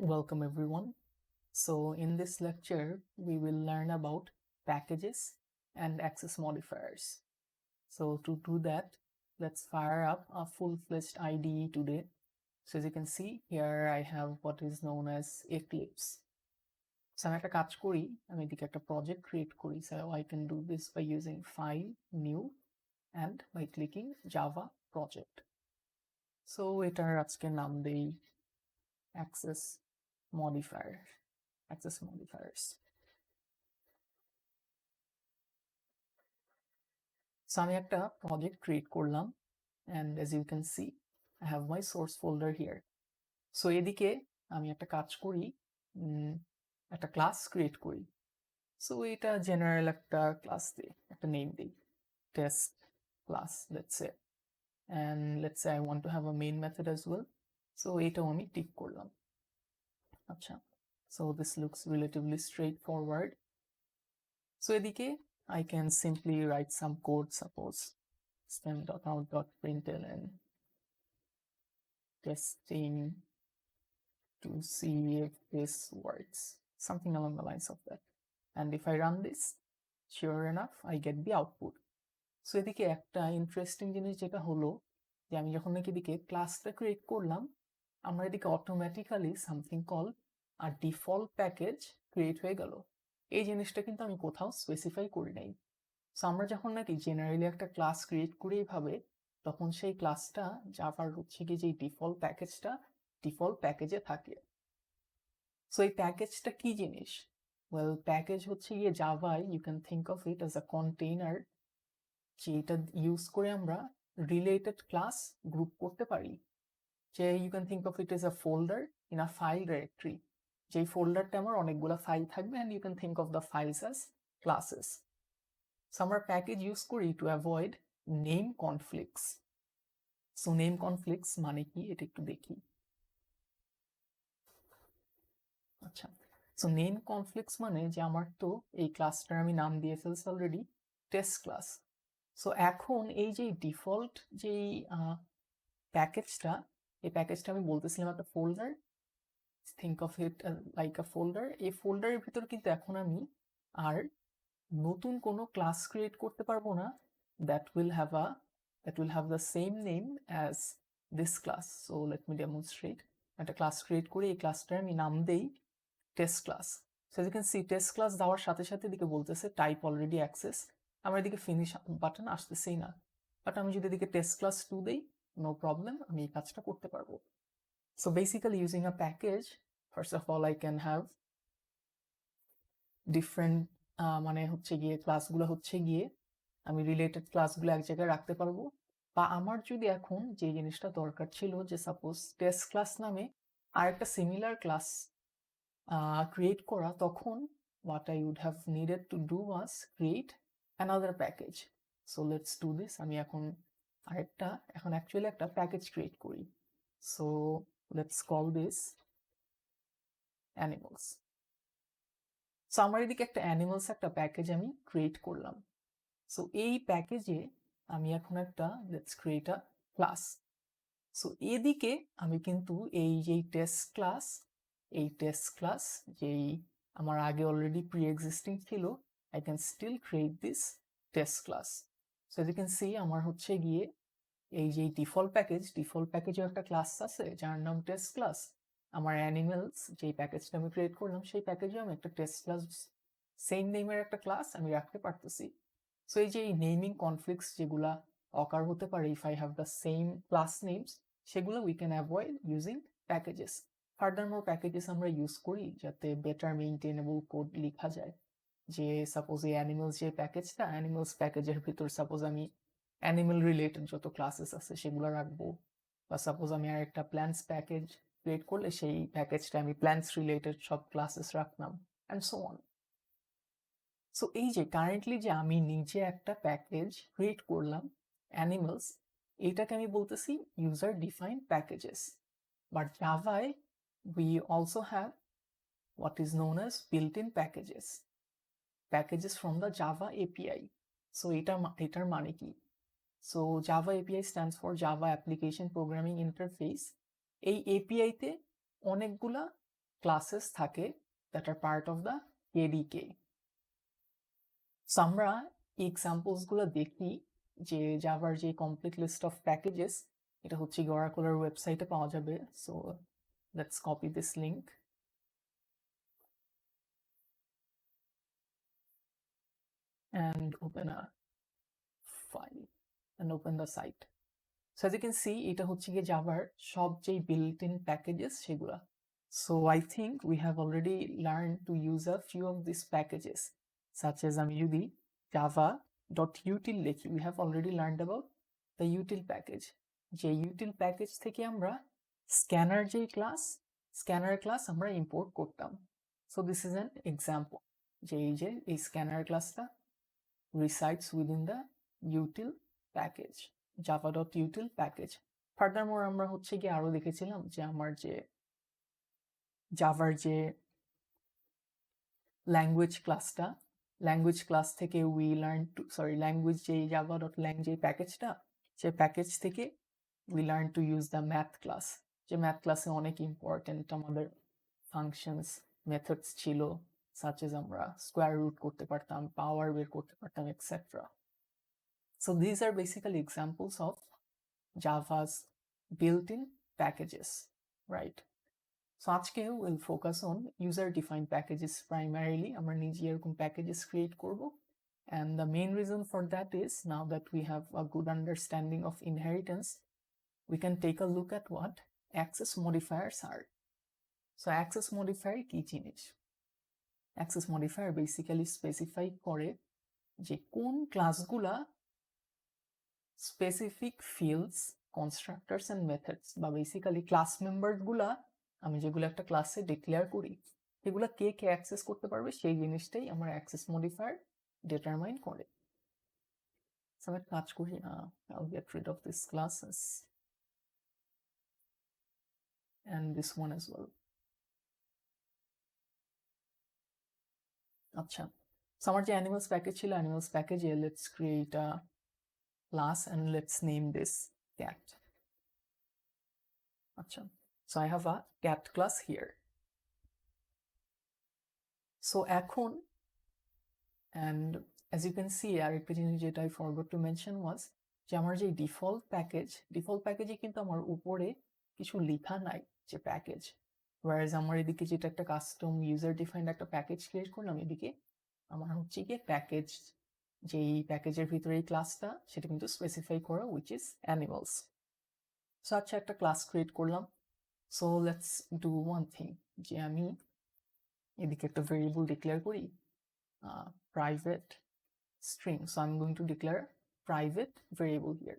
Welcome everyone. So in this lecture, we will learn about packages and access modifiers. So to do that, let's fire up a full-fledged IDE today. So as you can see, here I have what is known as Eclipse. So আমি একটা কাজ করি, আমি এদিকে একটা project create করি. So I can do this by using File, New, and by clicking Java Project. So এটার আজকে নাম দেই access modifiers. So আমি একটা project create করলাম, and as you can see I have my source folder here. So এদিকে আমি একটা কাজ করি, একটা class create করি. So এটা general একটা class দিই, একটা name দিই, test class let's say, and let's say I want to have a main method as well. So এটাও আমি tick করলাম. আচ্ছা, so this looks relatively straightforward. So এদিকে I can simply write some code, suppose system.out.println testing to see if this works, something along the lines of that. And if I run this, sure enough I get the output. So এদিকে একটা interesting জিনিস যেটা হলো যে আমি যখন নাকি এদিকে ক্লাসটা ক্রিয়েট করলাম, আমরা এদিকে অটোমেটিক্যালি সামথিং কল আর ডিফল্ট প্যাকেজ ক্রিয়েট হয়ে গেল। এই জিনিসটা কিন্তু আমি কোথাও স্পেসিফাই করি নাই। সো আমরা যখন নাকি জেনারেলি একটা ক্লাস ক্রিয়েট করি এইভাবে, তখন সেই ক্লাসটা জাভার হচ্ছে কি যে ডিফল্ট প্যাকেজটা ডিফল্ট প্যাকেজে থাকে। সো এই প্যাকেজটা কি জিনিস? ওয়েল, প্যাকেজ হচ্ছে গিয়ে জাভায় you can think of it as a container, যেটা ইউজ করে আমরা রিলেটেড ক্লাস গ্রুপ করতে পারি। যে you can think of it as a folder in a file directory, যেই ফোল্ডারটা আমার অনেকগুলো ফাইল থাকবে, and you can think of the files as classes. So আমরা প্যাকেজ ইউজ করি to avoid name conflicts. So name conflicts মানে কি এটা একটু দেখি। আচ্ছা, সো নেম কনফ্লিক্টস মানে যে আমার তো এই ক্লাসটার আমি নাম দিয়ে ফেলছি অলরেডি টেস্ট ক্লাস। সো এখন এই যে ডিফল্ট যেই প্যাকেজটা, এই প্যাকেজটা আমি বলতেছিলাম একটা folder, think of it like a folder. এই ফোল্ডারের ভিতর কিন্তু এখন আমি আর নতুন কোনো ক্লাস ক্রিয়েট করতে পারবো না that will have the same name as this class. So let me demonstrate. একটা ক্লাস ক্রিয়েট করে এই ক্লাসটার আমি নাম দেই test class. So as you can see test class দেওয়ার সাথে সাথে এদিকে বলতেছে টাইপ অলরেডি অ্যাক্সেস, আমার এদিকে ফিনিশ বাটন আসতেছেই না। বাট আমি যদি এদিকে টেস্ট ক্লাস 2 দেই, নো প্রবলেম, আমি এই কাজটা করতে পারবো। So basically using a package, first of all I can have different মানে হচ্ছে গিয়ে ক্লাসগুলো হচ্ছে গিয়ে আমি রিলেটেড ক্লাসগুলো এক জায়গায় রাখতে পারবো। বা আমার যদি এখন যে জিনিসটা দরকার ছিল যে সাপোজ টেস্ট ক্লাস নামে আরেকটা সিমিলার ক্লাস ক্রিয়েট করা, তখন what I would have needed to do was create another package. So let's do this. আমি এখন অ্যাকচুয়ালি একটা প্যাকেজ ক্রিয়েট করি। So let's call this animals. So আমার এদিকে একটা অ্যানিমালস একটা প্যাকেজ আমি ক্রিয়েট করলাম। সো এই প্যাকেজে আমি এখন একটা let's create a class. So এদিকে আমি কিন্তু এই যেই টেস্ট ক্লাস যেই আমার আগে অলরেডি প্রি এক্সিস্টিং ছিল, I can still create this test class. So as you can see আমার হচ্ছে গিয়ে এই যে ডিফল্ট প্যাকেজের একটা ক্লাস আছে যার নাম টেস্ট ক্লাস। আমার অ্যানিমেলস যেই প্যাকেজটা আমি ক্রিয়েট করলাম সেই প্যাকেজে আমি একটা টেস্ট ক্লাস সেম নেমের একটা ক্লাস আমি রাখতে পারতেছি। সো এই যে এই নেমিং কনফ্লিক্টস যেগুলা অকার হতে পারে if I have the same class names, সেগুলো we can avoid using packages. Furthermore packages আমরা ইউজ করি যাতে বেটার মেইনটেনেবল কোড লেখা যায়। যে সাপোজ এই অ্যানিমেলস যে প্যাকেজটা, অ্যানিমেলস প্যাকেজের ভিতর সাপোজ আমি অ্যানিমেল রিলেটেড যত ক্লাসেস আছে সেগুলো রাখবো, বা সাপোজ আমি আর একটা প্ল্যান্টস প্যাকেজ ক্রিয়েট করলে সেই প্যাকেজটা আমি প্ল্যান্টস রিলেটেড সব ক্লাসেস রাখলাম, অ্যান্ড সো অন। সো এই যে কারেন্টলি যে আমি নিজে একটা প্যাকেজ ক্রিয়েট করলাম অ্যানিমালস, এইটাকে আমি বলতেছি ইউজার ডিফাইন্ড প্যাকেজেস। বাট জাভায় we also have what is known as built-in packages from the Java API. So এটার মানে কি? So Java API stands for Java Application Programming Interface. এই API তে অনেকগুলা ক্লাসেস থাকে that are part of the JDK. So আমরা examples গুলো দেখি যে জাভার যে কমপ্লিট লিস্ট অফ প্যাকেজেস, এটা হচ্ছে অরাকলের ওয়েবসাইটে পাওয়া যাবে। So let's copy this link and open a file and open the site. So as you can see, এটা হচ্ছে গিয়ে জাভার সব যেই built in packages সেগুলা। So I think we have already learned to use a few of these packages, such as আমি যদি java.util লিখি, we have already learned about the util package. যে util package থেকে আমরা scanner যেই scanner class আমরা import করতাম। So this is an example যে এই scanner classটা resides within the util package, java.util package. Furthermore আমরা হচ্ছে গিয়ে আরো দেখেছিলাম যে আমার যে জাভার যে ল্যাঙ্গুয়েজ ক্লাসটা, ল্যাঙ্গুয়েজ ক্লাস থেকে ল্যাঙ্গুয়েজ যে java.lang যে প্যাকেজটা, সে প্যাকেজ থেকে we learn to use the math class, যে ম্যাথ ক্লাসে অনেক ইম্পর্টেন্ট আমাদের ফাংশনস মেথডস ছিল, such as আমরা স্কোয়ার রুট করতে পারতাম, পাওয়ার বের করতে পারতাম, etcetera. So these are basically examples of Java's built-in packages, right? So আজকে we'll focus on user-defined packages primarily. আমরা নিজে এরকম packages create করব, and the main reason for that is now that we have a good understanding of inheritance, we can take a look at what access modifiers are. So access modifier কি জিনিস? Access modifier basically specify করে যে কোন ক্লাসগুলা specific fields, কনস্ট্রাক্টরস and methods বা basically class members গুলা আমি যেগুলো একটা ক্লাসে ডিক্লেয়ার করি সেগুলো কে কে অ্যাক্সেস করতে পারবে সেই জিনিসটাই আমার অ্যাক্সেস মডিফায়ার ডিটারমাইন করে। সো আমি কাজ করি, I'll get rid of these classes and this one as well. আচ্ছা, সো আমার যে অ্যানিমালস প্যাকেজ ছিল, অ্যানিমালস প্যাকেজে let's create a class and let's name this cat. Achha. So I have a cat class here. So এখন, and as you can see, আরেকটা জিনিস যেটা I forgot to mention was যে আমার যে default প্যাকেজে কিন্তু আমার উপরে কিছু লেখা নাই যে প্যাকেজ, whereas আমার এদিকে যেটা একটা কাস্টম ইউজার ডিফাইন্ড একটা প্যাকেজ ক্রিয়েট করলাম, এদিকে আমার হচ্ছে গিয়ে প্যাকেজ, যেই প্যাকেজের ভিতরে এই ক্লাসটা সেটা কিন্তু স্পেসিফাই করা, which is animals. সো আচ্ছা, একটা ক্লাস ক্রিয়েট করলাম। So let's do one thing, যে আমি এদিকে একটা ভেরিয়েবল ডিক্লেয়ার করি, private string. So I am going to declare private variable here,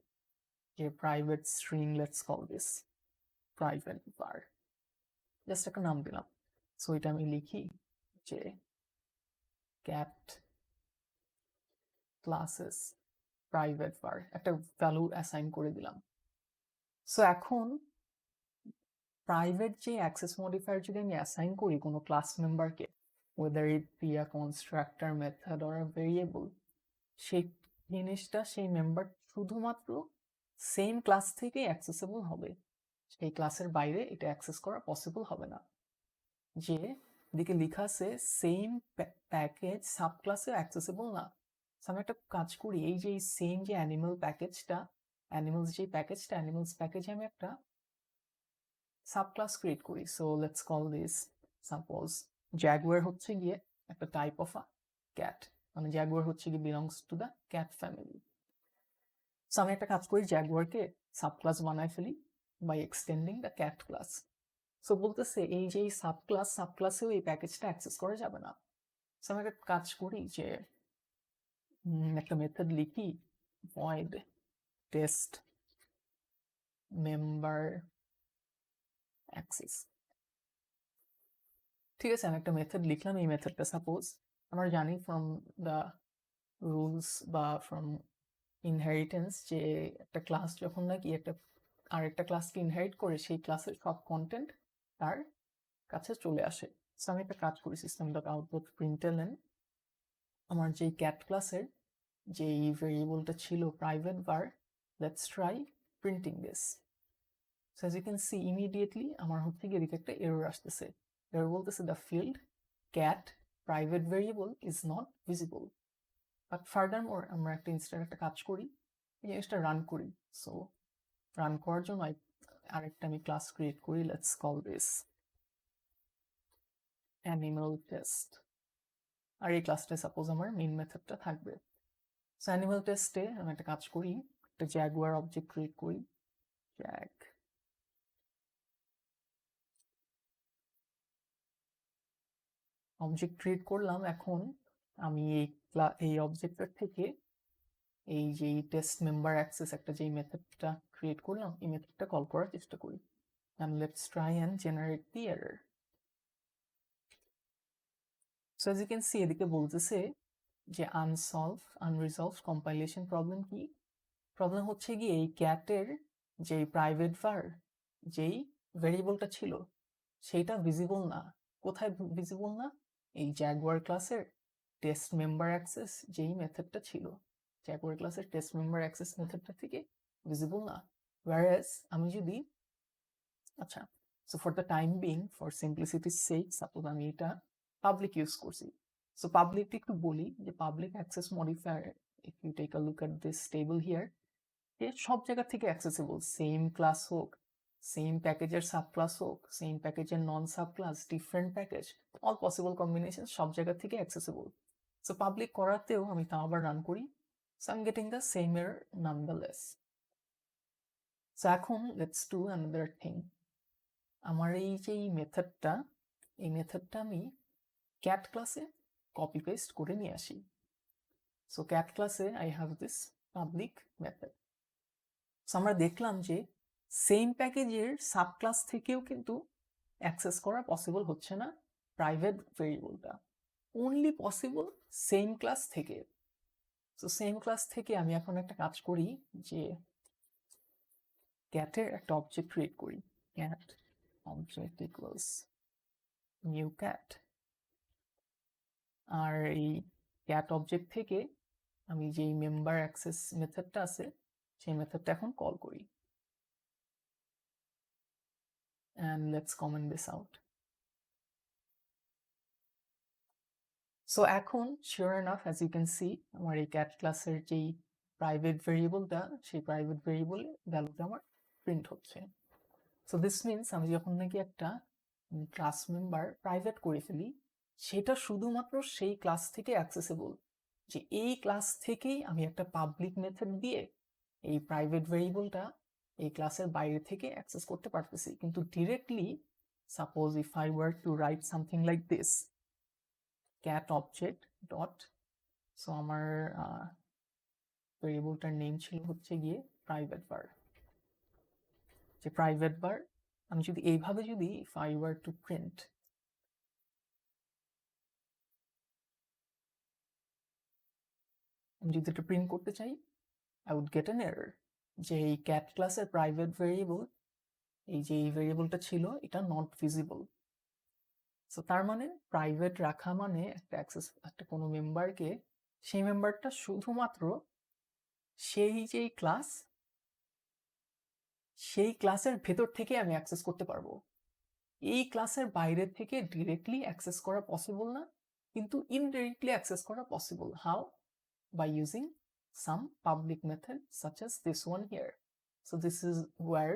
যে private string, let's call this private var, just একটা নাম দিলাম। সো এটা আমি লিখি যে ক্যাট ক্লাসেস প্রাইভেট var, একটা ভ্যালু অ্যাসাইন করে দিলাম। সো এখন প্রাইভেট যে অ্যাক্সেস মডিফায়ার যদি আমি অ্যাসাইন করি কোনো ক্লাস মেম্বারকে, whether it be a constructor, method or a variable, সেই জিনিসটা সেই মেম্বার শুধুমাত্র সেম ক্লাস থেকেই অ্যাক্সেসেবল হবে, সেই ক্লাসের বাইরে এটা অ্যাক্সেস করা পসিবল হবে না। যে দিকে লেখা আছে সেম প্যাকেজ সাব ক্লাসে অ্যাক্সেসেবল না। আমি একটা কাজ করি, এই যে সেম যে অ্যানিমাল প্যাকেজটা, অ্যানিমালস যে প্যাকেজটা, অ্যানিমালস প্যাকেজে আমি একটা সাবক্লাস ক্রিয়েট করি। So let's call this suppose jaguar হচ্ছে গিয়ে একটা টাইপ অফ আ ক্যাট, মানে জাগুয়ার হচ্ছে গিয়ে belongs to the cat family. So আমি একটা কাজ করি, জাগুয়ারকে সাবক্লাস বানায় ফেলি by extending the cat class. So বলতেছে এই যে এই সাবক্লাসেও এই প্যাকেজটা অ্যাক্সেস করা যাবে না। সো আমি একটা কাজ করি যে একটা মেথড লিখি, void test member access। ঠিক আছে, আমি একটা মেথড লিখলাম। এই মেথডটা সাপোজ আমরা জানি ফ্রম দ্য রুলস বা ফ্রম ইনহেরিটেন্স যে একটা ক্লাস যখন নাকি একটা আরেকটা ক্লাসকে ইনহেরিট করে সেই ক্লাসের সব কন্টেন্ট তার কাছে চলে আসে। সো আমি একটা কাজ করি, সিস্টেম ডট আউটপুট প্রিন্টএলএন, আমার যেই ক্যাট ক্লাসের যেই ভেরিয়েবলটা ছিল private var, let's try printing this. So as you can see immediately আমার হচ্ছে গিয়ে এদিকে একটা এরর আসতেছে, এবার বলতেছে the field cat private variable is not visible. But furthermore আমরা একটা কাজ করি, এই জিনিসটা রান করি। সো রান করার জন্য আরেকটা আমি ক্লাস ক্রিয়েট করি। Let's call this animal test. আর এই ক্লাসটা সাপোজ আমার মেইন মেথডটা থাকবে। সো অ্যানিমাল টেস্টে আমি একটা কাজ করি, একটা জ্যাগুয়ার অবজেক্ট ক্রিয়েট করি। জ্যাগ অবজেক্ট ক্রিয়েট করলাম। এখন আমি এই অবজেক্টের থেকে এই যে টেস্ট মেম্বার অ্যাক্সেস একটা যেই মেথডটা ক্রিয়েট করলাম, এই মেথডটা কল করার চেষ্টা করি। and let's try and generate the error. So as you can see এদিকে বলতেছে যে unresolved compilation problem কি? প্রবলেম হচ্ছে কি এই ক্যাটের যে প্রাইভেট var যেই ভেরিয়েবলটা ছিল সেইটা ভিজিবল না। কোথায় ভিজিবল না? এই জাগুয়ার ক্লাসের টেস্ট মেম্বার অ্যাক্সেস যেই মেথডটা ছিল, জাগুয়ার ক্লাসের টেস্ট মেম্বার অ্যাক্সেস মেথডটা থেকে ভিজিবল না। whereas আমি যদি আচ্ছা, so for the time being, for সিম্পলিসিটির সেক, সাপোজ আমি এটা পাবলিক ইউজ করছি। সো পাবলিকটা একটু বলি যে public access modifier, if you take a look at this table here, এ সব জায়গা থেকে অ্যাক্সেসেবল। সেম ক্লাস হোক, সেম প্যাকেজের সাব ক্লাস হোক, সেম প্যাকেজের non sub class, different package, all possible combination সব জায়গা থেকে অ্যাক্সেসেবল। সো পাবলিক করাতেও আমি তাও আবার রান করি। So I am getting the same error nonetheless. So এখন লেটস ডু অ্যানাদার থিং। আমার এই যে মেথডটা, এই মেথডটা আমি ক্যাট ক্লাসে কপি পেস্ট করে নিয়ে আসি। সো ক্যাট ক্লাসে I have this public method. So আমরা দেখলাম যে সেম প্যাকেজের সাব ক্লাস থেকেও কিন্তু অ্যাক্সেস করা পসিবল হচ্ছে না প্রাইভেট ভেরিয়েবলটা, অনলি পসিবল সেম ক্লাস থেকে। সো সেম ক্লাস থেকে আমি এখন একটা কাজ করি যে ক্যাটের একটা অবজেক্ট ক্রিয়েট করি। Cat object equals new cat, আর এই ক্যাট অবজেক্ট থেকে আমি যেই মেম্বার অ্যাক্সেস মেথডটা আছে সেই মেথডটা এখন কল করি। and let's comment this out. So এখন sure enough as you can see আমার এই ক্যাট ক্লাসের যেই প্রাইভেট ভেরিয়েবলটা, সেই প্রাইভেট ভেরিয়েবলের ভ্যালুটা আমার প্রিন্ট হচ্ছে। সো দিস মিনস আমি যখন নাকি একটা ক্লাস মেম্বার প্রাইভেট করে ফেলি, সেটা শুধুমাত্র সেই ক্লাস থেকে অ্যাক্সেসেবল, যে এই ক্লাস থেকেই আমি একটা পাবলিক মেথড দিয়ে এই প্রাইভেট ভেরিয়েবলটা এই ক্লাসের বাইরে থেকে অ্যাক্সেস করতে পারতেছি। কিন্তু directly suppose if I were to write something like this cat object dot, so আমার ভেরিয়েবলটার নেম ছিল হচ্ছে গিয়ে প্রাইভেট var, যে প্রাইভেট var আমি যদি এইভাবে যদি if I were to print আমি যদি এটা প্রিন্ট করতে চাই, I would get an error যে এই ক্যাট ক্লাসের প্রাইভেট ভেরিয়েবল, এই যে এই ভেরিয়েবলটা ছিল এটা নট ভিজিবল। সো তার মানে প্রাইভেট রাখা মানে একটা অ্যাক্সেস, একটা কোনো মেম্বারকে, সেই মেম্বারটা শুধুমাত্র সেই যেই ক্লাস, সেই ক্লাসের ভেতর থেকে আমি অ্যাক্সেস করতে পারবো। এই ক্লাসের বাইরে থেকে ডিরেক্টলি অ্যাক্সেস করা পসিবল না, কিন্তু ইনডিরেক্টলি অ্যাক্সেস করা possible. How? by using some public method such as this one here. So this is where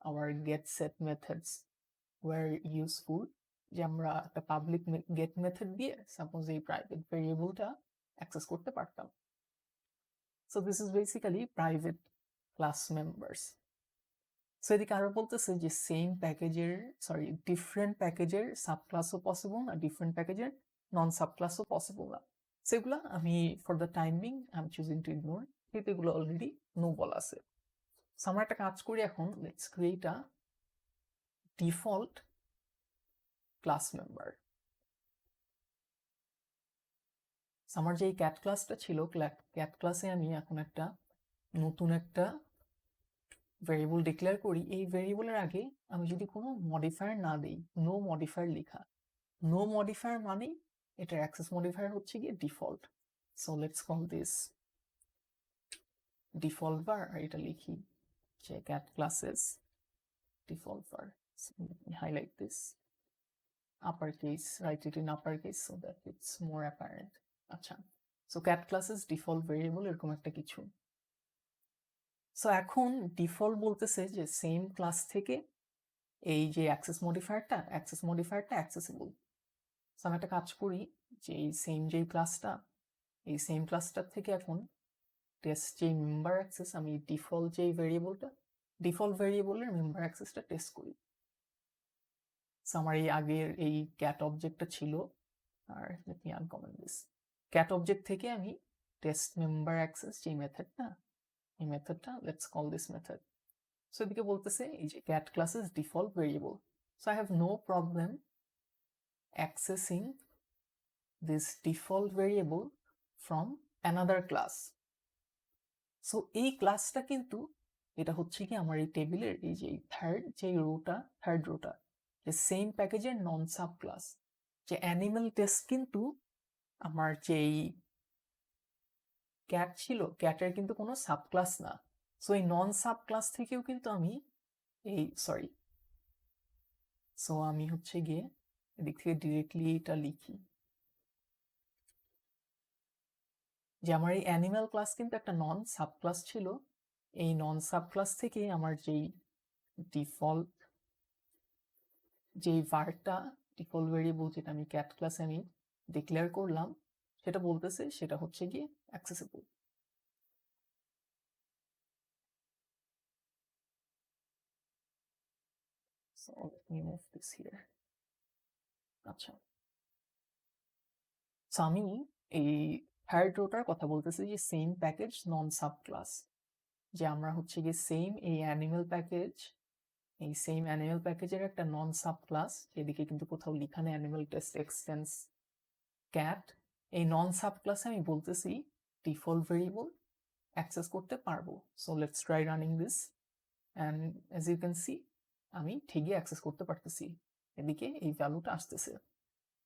our get set methods were useful, যে আমরা একটা পাবলিক get method দিয়ে সাপোজ এই private ভেরিয়েবলটা access করতে পারতাম। So this is basically private class members. So এদিকে আরো বলতেছে যে সেম প্যাকেজের ডিফারেন্ট প্যাকেজের সাব ক্লাসও পসিবল না, ডিফারেন্ট প্যাকেজের নন সাব ক্লাসও পসিবল না। সেগুলো আমি for the timing I am choosing two ignore, কিন্তু এগুলো অলরেডি নো বলা আছে। সো আমরা একটা কাজ করি এখন, let's create a default class member. আমার যে ক্যাট ক্লাসটা ছিল, ক্যাট ক্লাসে আমি এখন একটা নতুন একটা ভেরিয়েবল ডিক্লেয়ার করি। এই ভেরিয়েবলের আগে আমি যদি কোনো মডিফায়ার না দিই, নো মডিফায়ার লেখা, নো মডিফায়ার মানে এটার অ্যাক্সেস মডিফায়ার হচ্ছে গিয়ে default. So let's call this default var, আর এটা লিখি যে cat classes default var, highlight this, uppercase, write it in uppercase so that it's more apparent. আচ্ছা, so cat classes default variable এরকম একটা কিছু। সো এখন ডিফল্ট বলতেছে যে সেম ক্লাস থেকে এই যে অ্যাক্সেস মডিফায়ারটা অ্যাক্সেসেবল। সো আমি একটা কাজ করি যে এই সেম ক্লাসটার থেকে এখন টেস্ট যে মেম্বার অ্যাক্সেস, আমি ডিফল্ট ভেরিয়েবলের মেম্বার অ্যাক্সেসটা টেস্ট করি। সো আমার এই আগের এই ক্যাট অবজেক্টটা ছিল, আর let me uncomment this. Cat object থেকে আমি টেস্ট মেম্বার অ্যাক্সেস যে মেথডটা, এই মেথডটা let's call this method. So এদিকে বলতেছে এই যে cat classes default variable, so I have no problem accessing this default variable from another class. So এই ক্লাসটা কিন্তু এটা হচ্ছে কি আমার এই টেবিলের এই যে থার্ড রোটা যে সেম প্যাকেজের নন সাব ক্লাস। যে অ্যানিমাল টেস্ট কিন্তু আমার যেই ক্যাট ছিল, ক্যাটের কিন্তু কোনো সাব ক্লাস না। সো এই নন সাব ক্লাস থেকেও কিন্তু আমি আমি হচ্ছে গিয়ে এদিক থেকে ডিরেক্টলি এটা লিখি যে আমার এই অ্যানিমাল ক্লাস কিন্তু একটা নন সাব ক্লাস ছিল। এই নন সাব ক্লাস থেকে আমার যেই ডিফল্ট ভেরিয়েবল যেটা আমি ক্যাট ক্লাসে আমি ডিক্লেয়ার করলাম, সেটা বলতেছে সেটা হচ্ছে গিয়ে accessible. So let me move this here. আচ্ছা, সো আমি এই থার্ড রোটার কথা বলতেছি যে same package non sub class, যে আমরা হচ্ছে গিয়ে সেম অ্যানিমাল প্যাকেজের একটা নন সাব ক্লাস, এদিকে কিন্তু কোথাও লিখা নেই অ্যানিমাল টেস্ট এক্সটেন্স ক্যাট। এই নন সাব ক্লাসে আমি বলতেছি ডিফল্ট ভেরিয়েবল অ্যাক্সেস করতে পারবো। So let's try running this, and as you can see আমি ঠিকই অ্যাক্সেস করতে পারতেছি, এদিকে এই ভ্যালুটা আসতেছে।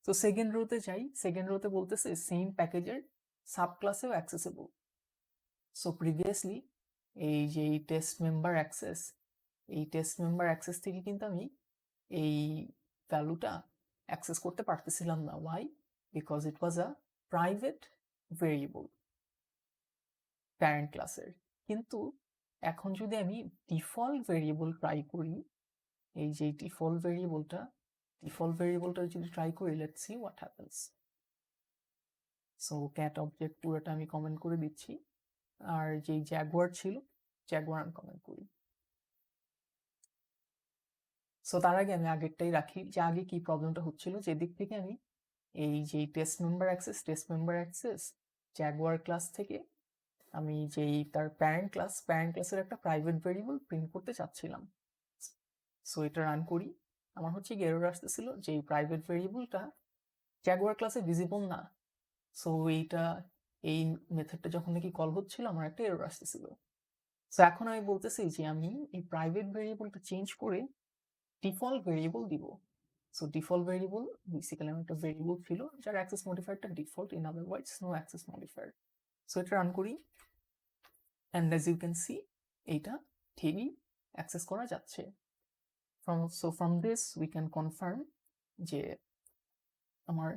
তো সেকেন্ড রোতে যাই, সেকেন্ড রোতে বলতেছে সেম প্যাকেজের সাব ক্লাসেও অ্যাক্সেসেবল। সো প্রিভিয়াসলি এই যে টেস্ট মেম্বার অ্যাক্সেস থেকে কিন্তু আমি এই ভ্যালুটা অ্যাক্সেস করতে পারতেছিলাম না। Why? Because it was a private variable parent ক্লাসের। কিন্তু এখন যদি আমি ডিফল্ট ভেরিয়েবল ট্রাই করি, এই যে ডিফল্ট ভেরিয়েবলটা যদি ট্রাই করি, let's see what happens. So cat object পুরোটা আমি কমেন্ট করে দিচ্ছি, আর যেই জ্যাগুয়ার ছিল জ্যাগুয়ার আমি কমেন্ট করি। সো তার আগে আমি আগেরটাই রাখি যে আগে কি প্রবলেমটা হচ্ছিল, যে দিক থেকে আমি এই যে test member access Jaguar class থেকে আমি যেই তার প্যারেন্ট ক্লাসের একটা প্রাইভেট ভেরিয়েবল প্রিন্ট করতে চাচ্ছিলাম। সো এটা রান করি, আমার হচ্ছে এরর আসতেছিল যে প্রাইভেট ভেরিয়েবলটা জ্যাগুয়ার ক্লাসে ভিজিবল না। সো এই মেথডটা যখন নাকি কল হচ্ছিল আমার একটা এরর আসতেছিল। সো এখন আমি বলতেছি যে আমি এই প্রাইভেট ভেরিয়েবলটা চেঞ্জ করে ডিফল্ট ভেরিয়েবল দিব। সো ডিফল্ট ভেরিয়েবল বেসিক্যালি আমার একটা ভেরিয়েবল ছিল যার অ্যাক্সেস মডিফায়ারটা default, in other words no access modifier. So এটা রান করি, and as you can see এইটা ঠিকই অ্যাক্সেস করা যাচ্ছে। From this we can confirm যে আমার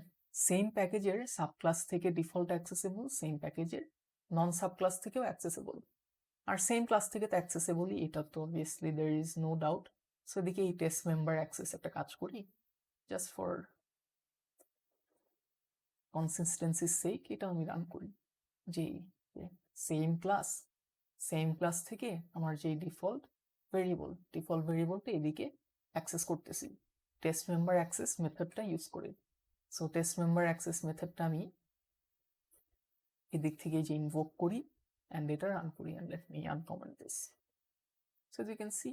সেম প্যাকেজের সাব ক্লাস থেকে ডিফল্ট অ্যাক্সেসেবল, সেম প্যাকেজের নন সাব ক্লাস থেকেও অ্যাক্সেসেবল, আর সেম ক্লাস থেকে তো অ্যাক্সেসেবলই, এটা তো obviously there is no doubt. So এদিকে এই টেস্ট মেম্বার অ্যাক্সেস একটা কাজ করি জাস্ট ফর কনসিস্টেন্সির সেক, এটা আমি রান করি যে সেম ক্লাস থেকে আমার যে ডিফল্ট ভেরিয়েবলটা এদিকে অ্যাক্সেস করতেছি টেস্ট মেম্বার অ্যাক্সেস মেথডটা ইউজ করে। সো টেস্ট মেম্বার অ্যাক্সেস মেথডটা আমি এদিক থেকে যে ইনভোক করি অ্যান্ড এটা রান করি, and let me uncomment this. So you can see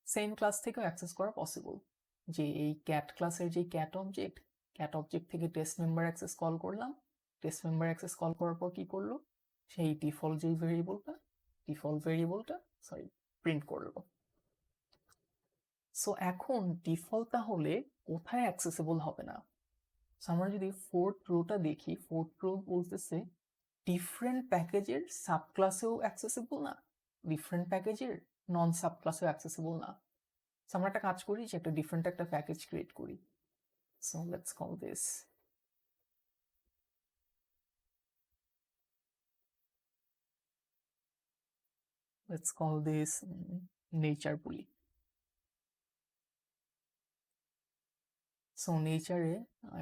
same class থেকেও অ্যাক্সেস করা পসিবল। যে এই ক্যাট ক্লাসের যে ক্যাট অবজেক্ট থেকে টেস্ট মেম্বার অ্যাক্সেস কল করলাম, টেস্ট মেম্বার অ্যাক্সেস কল করার পর কি করলো, সেই ডিফল্ট ভেরিয়েবলটা প্রিন্ট করলো। সো এখন ডিফল্ট তাহলে কোথায় অ্যাক্সেসেবল হবে না? সো আমরা যদি ফোর্থ রোটা দেখি, ফোর্থ রো বলতেছে ডিফারেন্ট প্যাকেজের সাব ক্লাসেও অ্যাক্সেসেবল না, ডিফারেন্ট প্যাকেজের নন সাব ক্লাসেও অ্যাক্সেসেবল না। সো আমরা একটা কাজ করি যে একটা ডিফারেন্ট একটা প্যাকেজ ক্রিয়েট করি। So So let's call this nature বলি। সো নেচারে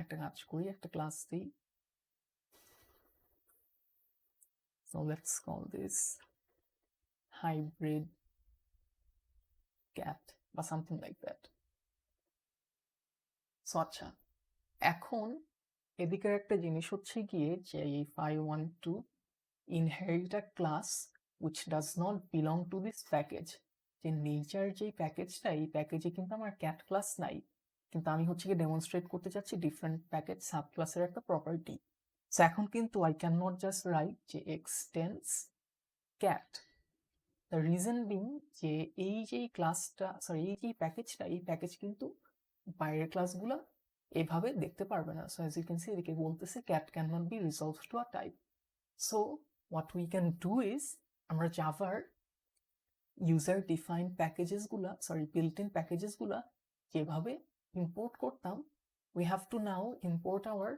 একটা কাজ করি, একটা ক্লাস দিই। So let's call this hybrid cat বা something like that. So আচ্ছা, এখন এদিকের একটা জিনিস হচ্ছে গিয়ে যে if I want to inherit a class which does not belong to this package, যে নেচার যে প্যাকেজটা, এই প্যাকেজে কিন্তু আমার ক্যাট ক্লাস নাই, কিন্তু আমি হচ্ছে গিয়ে ডেমনস্ট্রেট করতে চাচ্ছি ডিফারেন্ট প্যাকেজ সাব ক্লাসের একটা প্রপার্টি। সো এখন কিন্তু I can not just right যে এক্সটেন্স ক্যাট। দ্য রিজন বিং যে এই যে ক্লাসটা, সরি এই যে প্যাকেজটা, এই প্যাকেজ কিন্তু বাইরের ক্লাসগুলো এভাবে দেখতে পারবে না। So as you can see এদিকে বলতেছে cat can not be resolve to a type. So what we can do is, আমরা জাভার ইউজার ডিফাইন্ড প্যাকেজেসগুলা, সরি বিল্ট ইন প্যাকেজেসগুলা যেভাবে ইম্পোর্ট করতাম, we have to now import our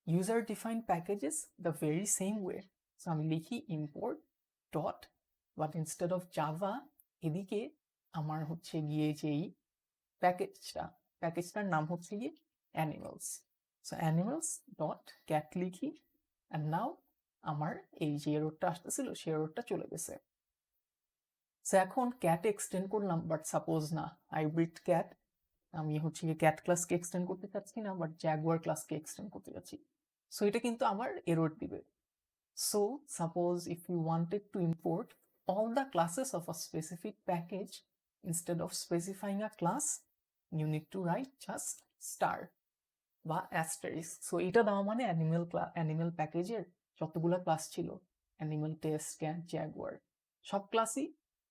user defined packages the very same way. So আমি লিখি import dot, but instead of java এদিকে আমার হচ্ছে গিয়ে যেই প্যাকেজটার নাম হচ্ছে গিয়ে animals. So animals dot cat লিখি, and now আমার এই যে এররটা আসতেছিল সেই এররটা চলে গেছে। সো এখন ক্যাট এক্সটেন্ড করলাম, বাট সাপোজ না হাইব্রিড ক্যাট, আমি হচ্ছে গিয়ে ক্যাট ক্লাসকে এক্সটেন্ড করতে চাচ্ছি না, বাট জাগুয়ার ক্লাসকে এক্সটেন্ড করতে যাচ্ছি। সো এটা কিন্তু আমার এরর দিবে। So suppose if you wanted to import all the classes of a specific package, instead of specifying a class, you need to write just star বা asterisk. সো এটা দেওয়া মানে অ্যানিমেল প্যাকেজের যতগুলো ক্লাস ছিল, অ্যানিমেল, টেস্ট, ক্যাট, জাগুয়ার, সব ক্লাসই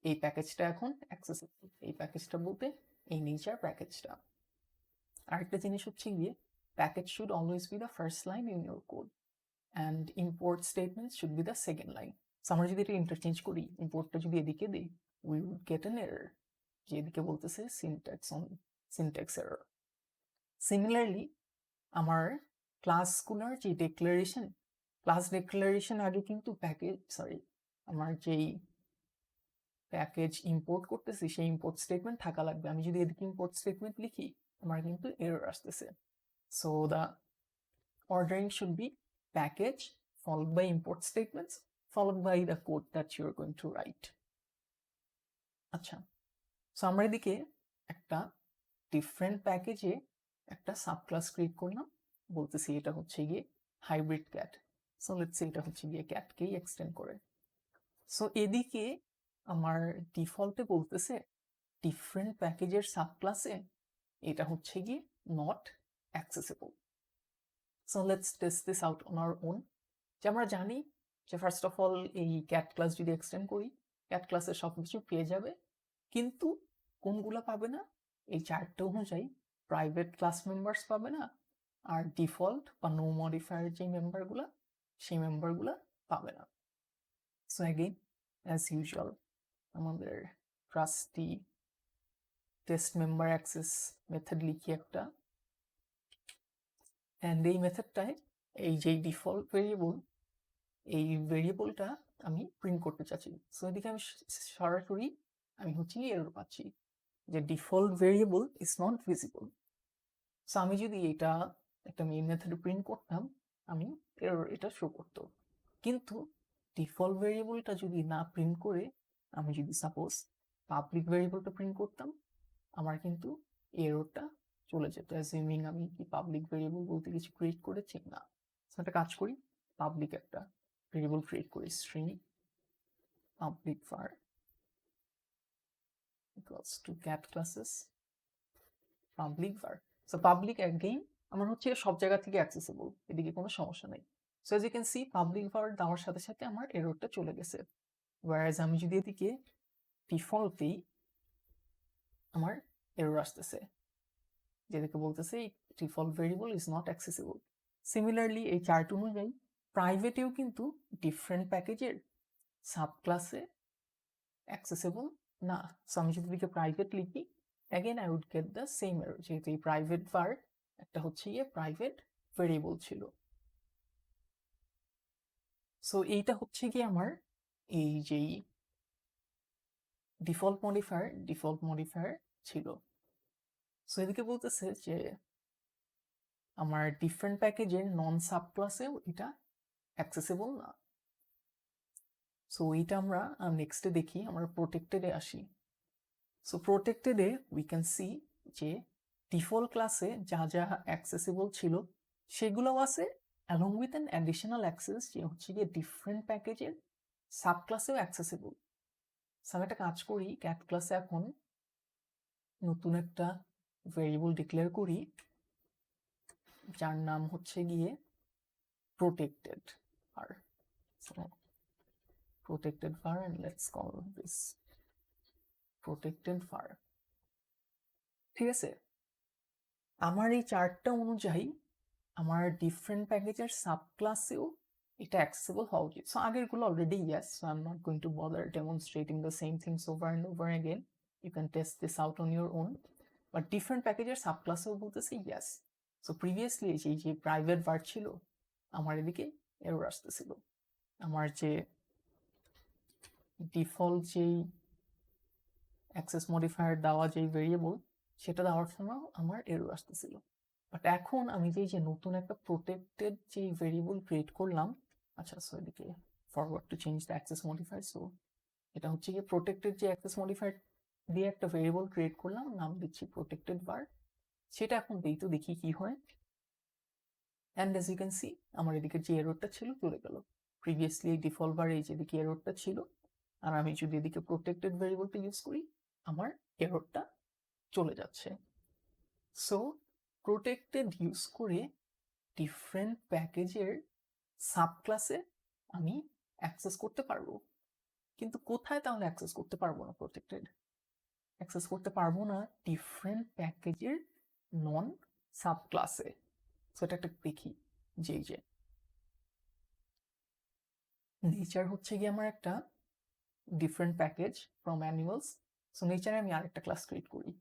এই প্যাকেজটা এখন অ্যাক্সেসেবল। এই প্যাকেজটা বলতে এই নেচার প্যাকেজটা। আরেকটা জিনিস হচ্ছে গিয়ে package should always be the first line in your code and import statement should be the second line. So আমরা যদি এটা ইন্টারচেঞ্জ করি, ইম্পোর্টটা যদি এদিকে দিই, we would get an error, যে এদিকে বলতেছে সিনট্যাক্স এরর। সিমিলারলি আমার ক্লাসগুলোর যে ক্লাস ডিক্লারেশন আগে কিন্তু আমার যেই প্যাকেজ ইম্পোর্ট করতেছি সেই ইম্পোর্ট স্টেটমেন্ট থাকা লাগবে। আমি যদি এদিকে ইম্পোর্ট স্টেটমেন্ট লিখি, আমার কিন্তু এরর আসতেছে। So the ordering should be package followed by import statements followed by the code that you're going to write. আচ্ছা, সো আমরা এদিকে একটা ডিফারেন্ট প্যাকেজে একটা সাবক্লাস ক্রিয়েট করলাম, বলতেছি এটা হচ্ছে গিয়ে hybrid cat. So let's say এটা হচ্ছে গিয়ে ক্যাটকেই এক্সটেন্ড করে। সো এদিকে আমার ডিফল্টে বলতেছে ডিফারেন্ট প্যাকেজের সাবক্লাসে এটা হচ্ছে গিয়ে not accessible. So let's test this out on our own. যে আমরা জানি যে ফার্স্ট অফ অল এই ক্যাট ক্লাস যদি এক্সটেন্ড করি, ক্যাট ক্লাসের সব কিছু পেয়ে যাবে, কিন্তু কোনগুলো পাবে না? এই চারটে অনুযায়ী প্রাইভেট ক্লাস মেম্বার্স পাবে না, আর ডিফল্ট বা নো মডিফায়ার যে মেম্বারগুলো, সেই মেম্বারগুলো পাবে না। সো অ্যাগেইন অ্যাজ ইউজুয়াল আমাদের trustee test member access method লিখি একটা, অ্যান্ড এই মেথডটায় এই যে ডিফল্ট ভেরিয়েবল, এই ভেরিয়েবলটা আমি প্রিন্ট করতে চাচ্ছি। সো এদিকে আমি সরাসরি আমি হচ্ছে এরর পাচ্ছি যে default variable is not visible. So আমি যদি এটা একটা মেইন মেথডে প্রিন্ট করতাম, আমি এরর এটা শো করতো, কিন্তু ডিফল্ট ভেরিয়েবলটা যদি না প্রিন্ট করে আমি যদি সাপোজ পাবলিক ভেরিয়েবলটা প্রিন্ট করতাম, আমার কিন্তু এররটা চলে যেত, অ্যাজিউমিং আমি কি পাবলিক ভেরিয়েবল বলতে কিছু ক্রিয়েট করেছি না। সো একটা কাজ করি, পাবলিক একটা ভেরিয়েবল ক্রিয়েট করি, string public var equals to cat classes public var। So public again আমার হচ্ছে সব জায়গা থেকে অ্যাক্সেসেবল, এদিকে কোনো সমস্যা নেই। So as you can see public var দেওয়ার সাথে সাথে আমার এররটা চলে গেছে। ওয়ারাজ আমি যদি এদিকে ডিফল্ট দিই, আমার এরর আসতেছে, যেদিকে বলতেছে default variable is not accessible. Similarly এই চার্ট অনুযায়ী প্রাইভেটেও কিন্তু ডিফারেন্ট প্যাকেজের সাব ক্লাসে অ্যাক্সেসেবল না। সো আমি যদি এদিকে প্রাইভেট লিখি, again I would get the same error, যেহেতু এই প্রাইভেট var একটা হচ্ছে গিয়ে প্রাইভেট ভেরিয়েবল ছিল। সো এইটা হচ্ছে গিয়ে আমার এই যেই ডিফল্ট মডিফায়ার ছিল। সো এদিকে বলতেছে যে আমার ডিফারেন্ট প্যাকেজের নন সাব ক্লাসেও এটা অ্যাক্সেসিবল না। সো এইটা আমরা নেক্সটে দেখি, আমরা প্রোটেক্টেডে আসি। সো প্রোটেক্টেডে উই ক্যান সি যে ডিফল্ট ক্লাসে যা যা অ্যাক্সেসিবল ছিল সেগুলোও আছে, along with an additional access যে হচ্ছে গিয়ে ডিফারেন্ট প্যাকেজের সাব ক্লাসেও অ্যাক্সেসিবল। সো আমি একটা কাজ করি, ক্যাট ক্লাসে এখন নতুন একটা ভেরিয়েবল ডিক্লেয়ার করি যার নাম হচ্ছে গিয়ে protected var. So protected var, and let's call this protected var. ঠিক আছে, আমার এই চার্টটা অনুযায়ী আমার ডিফারেন্ট প্যাকেজের সাব ক্লাসেও এটা অ্যাক্সেসিবল হওয়া উচিত। সো আগেরগুলো already yes, so I am not going to bother demonstrating the same things over and over again. You can test this out on your own. But different প্যাকেজের sub ক্লাসেও বলতেছে yes. So previously এই যে private ভার ছিল, আমার এদিকে error আসতেছিল। আমার যে ডিফল্ট যেই অ্যাক্সেস মডিফায়ার দেওয়া যেই ভেরিয়েবল সেটা দেওয়ার সময় আমার এরর আসতেছিল। বাট এখন আমি যে নতুন একটা প্রোটেক্টেড যেই ভেরিয়েবল ক্রিয়েট করলাম, আচ্ছা সো এদিকে forward to change the access modifier. So এটা হচ্ছে গিয়ে প্রোটেক্টেড যে অ্যাক্সেস মডিফায়ার দিয়ে একটা ভেরিয়েবল ক্রিয়েট করলাম, নাম দিচ্ছি প্রোটেক্টেড var। সেটা এখন তো দেখি কি হয়। And as you can see আমার এদিকে যে এররটা ছিল চলে গেল। প্রিভিয়াসলি ডিফল্ট var এই যেদিকে এররটা ছিল, আর আমি যদি এদিকে প্রোটেক্টেড ভেরিয়েবলটা ইউজ করি আমার এররটা চলে যাচ্ছে। সো প্রোটেক্টেড ইউজ করে ডিফারেন্ট প্যাকেজের সাব ক্লাসে আমি অ্যাক্সেস করতে পারবো, কিন্তু কোথায় তাহলে অ্যাক্সেস করতে পারবো না? প্রোটেক্টেড অ্যাক্সেস করতে পারবো না ডিফারেন্ট প্যাকেজের নন সাব ক্লাসে। সো এটা একটা দেখি যে নেচার হচ্ছে গিয়ে আমার একটা different package from animals. So নেচারে আমি আরেকটা ক্লাস ক্রিয়েট করি।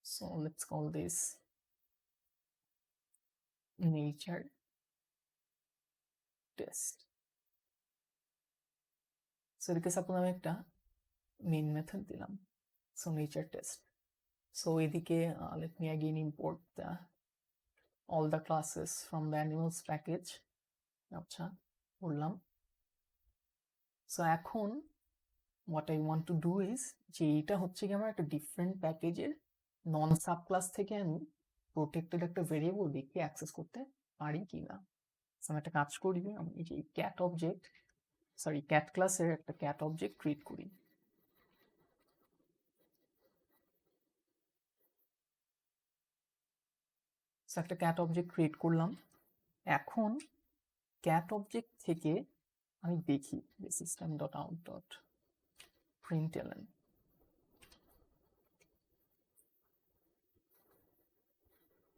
So let's call this nature test. So এদিকে সাপোজ আমি একটা মেইন মেথড দিলাম, so nature test. So এদিকে let me again import all the classes from the animals package. আচ্ছা করলাম। সো এখন what I want to do is যে এটা হচ্ছে কি আমার একটা ডিফারেন্ট প্যাকেজের নন সাব ক্লাস থেকে আমি প্রোটেক্টেড একটা ভেরিয়েবল দেখে অ্যাক্সেস করতে পারি কিনা। আমি একটা কাজ করি, আমি এই যে ক্যাট ক্লাসের একটা ক্যাট অবজেক্ট ক্রিয়েট করি। একটা ক্যাট অবজেক্ট ক্রিয়েট করলাম। এখন ক্যাট অবজেক্ট থেকে আমি দেখি system.out.println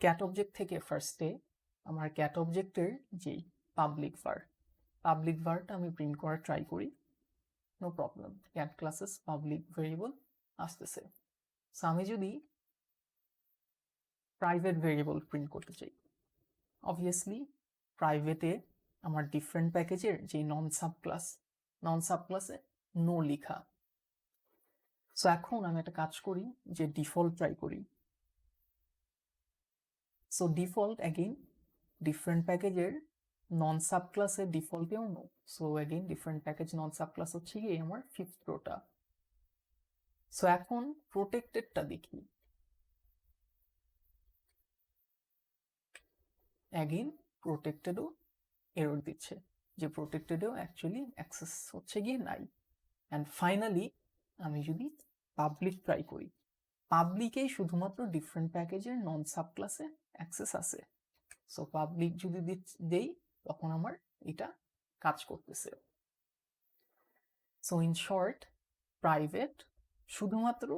ক্যাট অবজেক্ট থেকে ফার্স্টে আমার ক্যাট অবজেক্টের যে পাবলিক ভারটা আমি প্রিন্ট করার ট্রাই করি। No problem, cat classes public variable আসতেছে। সো আমি যদি প্রাইভেট ভেরিয়েবল প্রিন্ট করতে চাই, অবভিয়াসলি প্রাইভেটে আমার ডিফারেন্ট প্যাকেজের যে নন সাব ক্লাসে নো লেখা। সো এখন আমি একটা কাজ করি যে ডিফল্ট ট্রাই করি। সো ডিফল্ট অ্যাগেইন ডিফারেন্ট প্যাকেজের নন সাব ক্লাসের ডিফল্টেও no. So again different package non sub class হচ্ছে গিয়ে আমার ফিফথ রোটা। সো এখন প্রোটেক্টেডটা দেখি, অ্যাগেইন প্রোটেক্টেডও এরর দিচ্ছে যে প্রোটেক্টেডও অ্যাকচুয়ালি অ্যাক্সেস হচ্ছে গিয়ে নাই। অ্যান্ড ফাইনালি আমি যদি পাবলিক ট্রাই করি, পাবলিকেই শুধুমাত্র ডিফারেন্ট প্যাকেজের নন সাব ক্লাসে অ্যাক্সেস আছে। সো পাবলিক যদি দেই তখন আমার এটা কাজ করতেছে। সো ইন শর্ট, প্রাইভেট শুধুমাত্র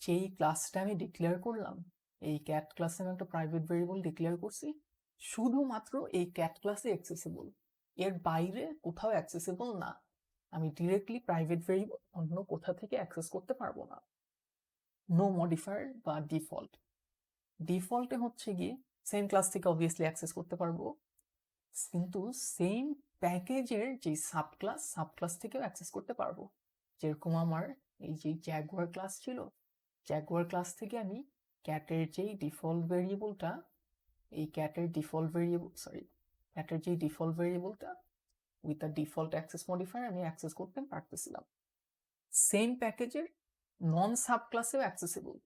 যেই ক্লাসটা আমি ডিক্লেয়ার করলাম, এই ক্যাট ক্লাসে আমি একটা প্রাইভেট ভেরিয়েবল ডিক্লেয়ার করছি, শুধুমাত্র এই ক্যাট ক্লাসে অ্যাক্সেসিবল, এর বাইরে কোথাও অ্যাক্সেসিবল না। আমি ডিরেক্টলি প্রাইভেট ভেরিয়েবল অন্য কোথা থেকে অ্যাক্সেস করতে পারবো না। নো মডিফায়ার বা ডিফল্ট। ডিফল্টে হচ্ছে গিয়ে সেম ক্লাস থেকে অবভিয়াসলি অ্যাক্সেস করতে পারবো, কিন্তু সেম প্যাকেজের যে সাব ক্লাস থেকেও অ্যাক্সেস করতে পারবো। যেরকম আমার এই যে জ্যাগুয়ার ক্লাস ছিল, জ্যাগুয়ার ক্লাস থেকে আমি ক্যাটের যেই ডিফল্ট ভেরিয়েবলটা, এই ক্যাটের যেই ডিফল্ট ভেরিয়েবলটা with the default access modifier আমি অ্যাক্সেস করতে পারতেছিলাম। সেম প্যাকেজের নন সাব ক্লাসেও অ্যাক্সেসেবল।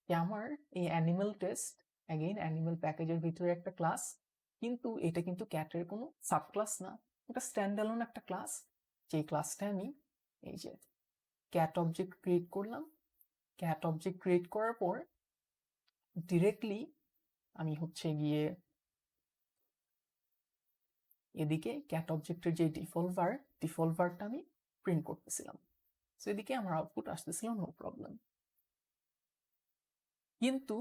আমার এই অ্যানিমাল টেস্ট, অ্যাগেইন অ্যানিমাল প্যাকেজের ভিতরে একটা ক্লাস, কিন্তু এটা কিন্তু ক্যাটের কোনো সাব ক্লাস না, এটা স্ট্যান্ডঅ্যালোন একটা ক্লাস। যে ক্লাসটা আমি এই যে ক্যাট অবজেক্ট ক্রিয়েট করলাম, ক্যাট অবজেক্ট ক্রিয়েট করার পর ডিরেক্টলি আমি হচ্ছে গিয়ে এদিকে ক্যাট অবজেক্টের যে ডিফল্ট ভারটা আমি প্রিন্ট করতেছিলাম। সো এদিকে আমার আউটপুট আসতেছিল নো প্রবলেম। কিন্তু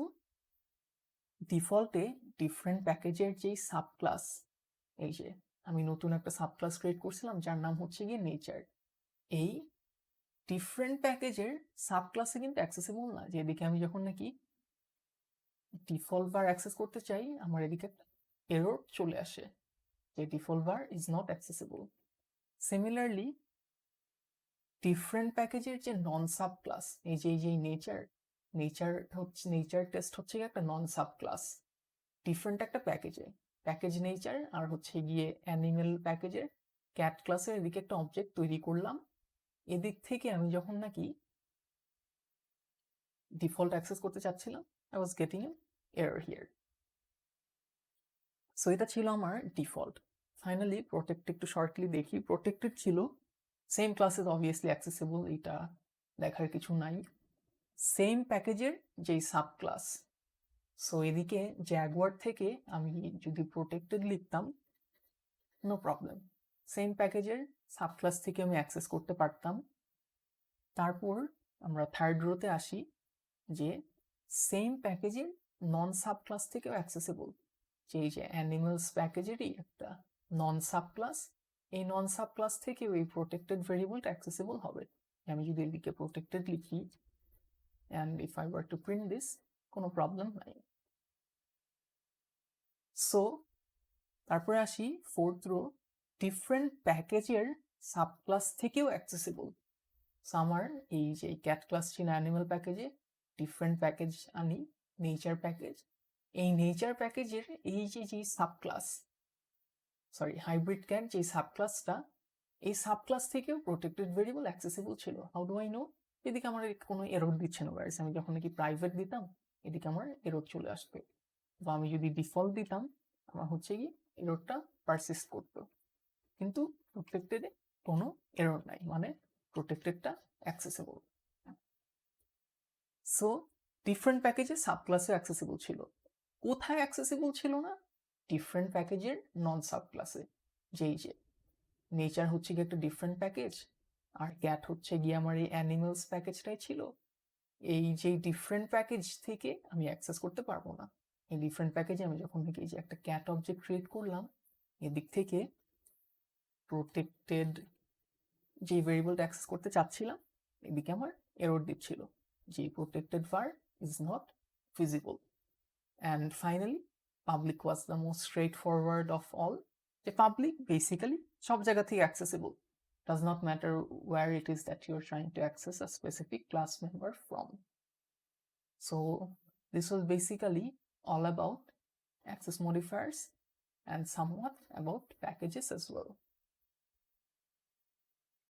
ডিফল্টে ডিফারেন্ট প্যাকেজের যেই সাব ক্লাস, এই যে আমি নতুন একটা সাব ক্লাস ক্রিয়েট করছিলাম যার নাম হচ্ছে গিয়ে নেচার, এই ডিফারেন্ট প্যাকেজের সাব ক্লাসে কিন্তু অ্যাক্সেসেবল না। যেদিকে আমি যখন নাকি ডিফল্ট ভার অ্যাক্সেস করতে চাই, আমার এদিকে এরর চলে আসে যে ডিফল্ট ভার is not accessible. Similarly different প্যাকেজের যে নন সাব ক্লাস, এই যে নেচার টেস্ট হচ্ছে একটা নন সাব ক্লাস ডিফারেন্ট একটা প্যাকেজ নেচার, আর হচ্ছে গিয়ে অ্যানিমেল প্যাকেজের ক্যাট ক্লাসের এদিকে একটা অবজেক্ট তৈরি করলাম। এদিক থেকে আমি যখন নাকি ডিফল্ট অ্যাক্সেস করতে চাচ্ছিলাম, I was getting N error here. So এটা ছিল আমার ডিফল্ট। ফাইনালি প্রোটেক্ট একটু শর্টলি দেখি। প্রোটেক্টেড ছিল সেম ক্লাসেস অবভিয়াসলি অ্যাক্সেসেবল, এটা দেখার কিছু নাই। সেম প্যাকেজের যেই সাব ক্লাস, সো এদিকে জ্যাগুয়ার থেকে আমি যদি প্রোটেক্টেড লিখতাম নো প্রবলেম, সেম প্যাকেজের সাব ক্লাস থেকে আমি অ্যাক্সেস করতে পারতাম। তারপর আমরা থার্ড রোতে আসি, যে সেম প্যাকেজের নন সাব ক্লাস থেকেও অ্যাক্সেসেবল। যে এই যে অ্যানিমালস প্যাকেজেরই একটা নন সাব ক্লাস, এই নন সাব ক্লাস থেকে ওই প্রোটেক্টেড ভেরিয়েবলটা অ্যাক্সেসেবল হবে। আমি যদি এদিকে প্রোটেক্টেড লিখি and if I were to print this, কোনো প্রবলেম নাই। সো তারপরে আসি ফোর্থ রো, ডিফারেন্ট প্যাকেজের সাব ক্লাস থেকেও অ্যাক্সেসেবল। সো আমার এই যে ক্যাট ক্লাস ছিল অ্যানিমাল প্যাকেজে, ডিফারেন্ট প্যাকেজ আনি নেচার প্যাকেজ, এই নেচার প্যাকেজের এই যে সাব ক্লাস, হাইব্রিড ক্যাট যে সাব ক্লাসটা, এই সাব ক্লাস থেকেও প্রোটেক্টেড ভেরিয়েবল অ্যাক্সেসেবল ছিল। How do I know? এদিকে আমার কোনো এরর দিচ্ছে না, গাইস আমি যখন নাকি প্রাইভেট দিতাম এদিকে আমার এরর চলে আসবে, বা আমি যদি ডিফল্ট দিতাম আমার হচ্ছে কি এররটা পারসিস্ট করতো। কিন্তু প্রোটেক্টেডে কোনো এরর নাই, মানে প্রোটেক্টেডটা অ্যাক্সেসেবল। সো ডিফারেন্ট প্যাকেজে সাব ক্লাসে অ্যাক্সেসেবল ছিল। কোথায় অ্যাক্সেসেবল ছিল না? ডিফারেন্ট প্যাকেজের নন সাব ক্লাসে। যেই যে নেচার হচ্ছে গিয়ে একটা ডিফারেন্ট প্যাকেজ, আর ক্যাট হচ্ছে গিয়ে আমার এই অ্যানিমালস প্যাকেজটাই ছিল। এই যে ডিফারেন্ট প্যাকেজ থেকে আমি অ্যাক্সেস করতে পারবো না। এই ডিফারেন্ট প্যাকেজে আমি যখন নাকি এই যে একটা ক্যাট অবজেক্ট ক্রিয়েট করলাম, এদিক থেকে প্রোটেক্টেড যে ভেরিয়েবলটা অ্যাক্সেস করতে চাচ্ছিলাম এদিকে আমার এরর দিচ্ছিল যে protected var is not visible. And finally public was the most straightforward of all. The public basically সব জায়গা থেকে accessible, does not matter where it is that you're trying to access a specific class member from. So this was basically all about access modifiers and somewhat about packages as well.